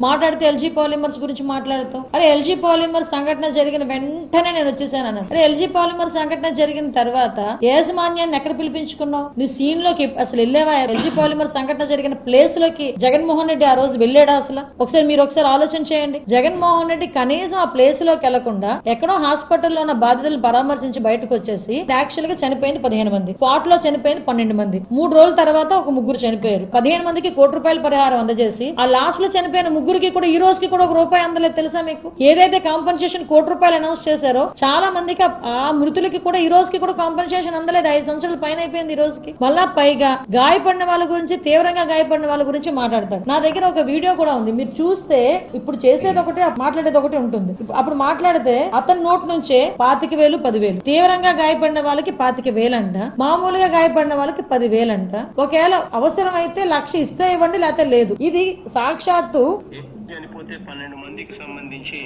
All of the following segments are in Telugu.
మాట్లాడితే ఎల్జీ పాలిమర్స్ గురించి మాట్లాడతావు. అరే ఎల్జీ పాలిమర్ సంఘటన జరిగిన వెంటనే నేను వచ్చేసాను అన్నాడు. అరే ఎల్జీ పాలిమర్ సంఘటన జరిగిన తర్వాత యాజమాన్యాన్ని ఎక్కడ పిలిపించుకున్నావు? నువ్వు సీన్ లోకి అసలు వెళ్ళేవా? ఎల్జీ పాలిమర్ సంఘటన జరిగిన ప్లేస్ లోకి జగన్మోహన్ రెడ్డి ఆ రోజు వెళ్ళాడా? అసలు మీరు ఒకసారి ఆలోచన చేయండి. జగన్మోహన్ రెడ్డి కనీసం ఆ ప్లేస్ లోకి వెళ్లకుండా ఎక్కడో హాస్పిటల్లో ఉన్న బాధితులను పరామర్శించి బయటకు వచ్చేసి యాక్చువల్ గా చనిపోయింది 15 మంది, స్పాట్ లో చనిపోయింది 12 మంది, 3 రోజుల తర్వాత ఒక 3 చనిపోయారు. 15 మందికి ₹1 పరిహారం అందజేసి ఆ లాస్ట్ లో చనిపోయిన 3కి కూడా ఈ రోజుకి కూడా ₹1 అందలేదు. తెలుసా మీకు? ఏదైతే కాంపన్సేషన్ ₹1 అనౌన్స్ చేశారో చాలా మందికి ఆ మృతులకి కూడా ఈ రోజుకి కూడా కాంపన్సేషన్ అందలేదు. 5 సంవత్సరాల పైన అయిపోయింది ఈ రోజుకి. మళ్ళా పైగా గాయపడిన వాళ్ళ గురించి, తీవ్రంగా గాయపడిన వాళ్ళ గురించి మాట్లాడతాడు. నా దగ్గర ఒక వీడియో కూడా ఉంది, మీరు చూస్తే ఇప్పుడు చేసేది ఒకటి మాట్లాడేది ఒకటి ఉంటుంది. అప్పుడు మాట్లాడితే అతని నోట్ నుంచే 25,000, 10,000, తీవ్రంగా గాయపడిన వాళ్ళకి 25,000 అంట, మామూలుగా గాయపడిన వాళ్ళకి 10,000 అంట. ఒకవేళ అవసరం అయితే 1,00,000 ఇస్తే ఇవ్వండి, లేకపోతే లేదు. ఇది సాక్షాత్తు చనిపోతే 12 మందికి సంబంధించి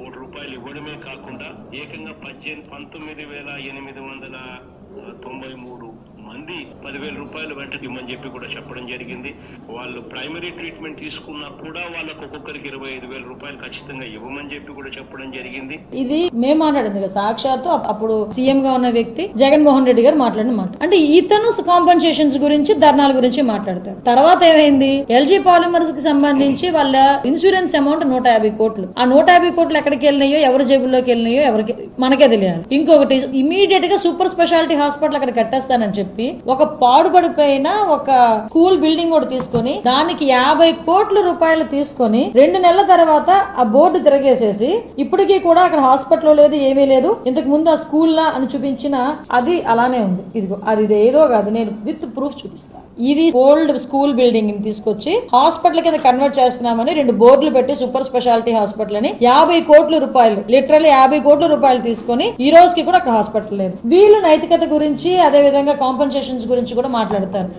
₹1 ఇవ్వడమే కాకుండా ఏకంగా 19,893 మంది ₹10,000 వెంటనే ఇవ్వమని చెప్పి కూడా చెప్పడం జరిగింది. వాళ్ళు ప్రైమరీ ట్రీట్మెంట్ తీసుకున్నా కూడా వాళ్ళకు ఒక్కొక్కరికి ₹25,000 ఖచ్చితంగా ఇవ్వమని చెప్పి కూడా చెప్పడం జరిగింది. ఇది మేము మాట్లాడింది కదా, సాక్షాత్తు అప్పుడు సీఎం గా ఉన్న వ్యక్తి జగన్మోహన్ రెడ్డి గారు మాట్లాడిన మాట. అంటే ఇతను కాంపన్సేషన్స్ గురించి, ధర్నాల గురించి మాట్లాడతాడు. తర్వాత ఏమైంది? ఎల్జీ పాలిమర్స్ కి సంబంధించి వాళ్ళ ఇన్సూరెన్స్ అమౌంట్ 150 కోట్లు. ఆ 150 కోట్లు ఎక్కడికి వెళ్ళినాయో, ఎవరి జేబుల్లోకి వెళ్ళినాయో ఎవరికి మనకే తెలియాలి. ఇంకొకటి, ఇమీడియట్ గా సూపర్ స్పెషాలిటీ హాస్పిటల్ అక్కడ కట్టేస్తానని చెప్పి ఒక పాడుపడిపోయిన ఒక స్కూల్ బిల్డింగ్ కూడా తీసుకొని దానికి ₹50 కోట్లు తీసుకొని 2 నెలల తర్వాత ఆ బోర్డు తిరగేసేసి ఇప్పటికీ కూడా అక్కడ హాస్పిటల్ లేదు, ఏమీ లేదు. ఇంతకు ముందు ఆ స్కూల్ లా అని చూపించిన అది అలానే ఉంది. ఇదిగో అది ఏదో కాదు, నేను విత్ ప్రూఫ్ చూపిస్తాను. ఇది ఓల్డ్ స్కూల్ బిల్డింగ్ ని తీసుకొచ్చి హాస్పిటల్ కింద కన్వర్ట్ చేస్తున్నామని 2 బోర్డులు పెట్టి సూపర్ స్పెషాలిటీ హాస్పిటల్ అని ₹50 కోట్లు, లిటరల్లీ ₹50 కోట్లు తీసుకొని ఈ రోజుకి కూడా అక్కడ హాస్పిటల్ లేదు. వీళ్ళు నైతికత గురించి, అదే విధంగా కాంపన్సేషన్స్ గురించి కూడా మాట్లాడతారు.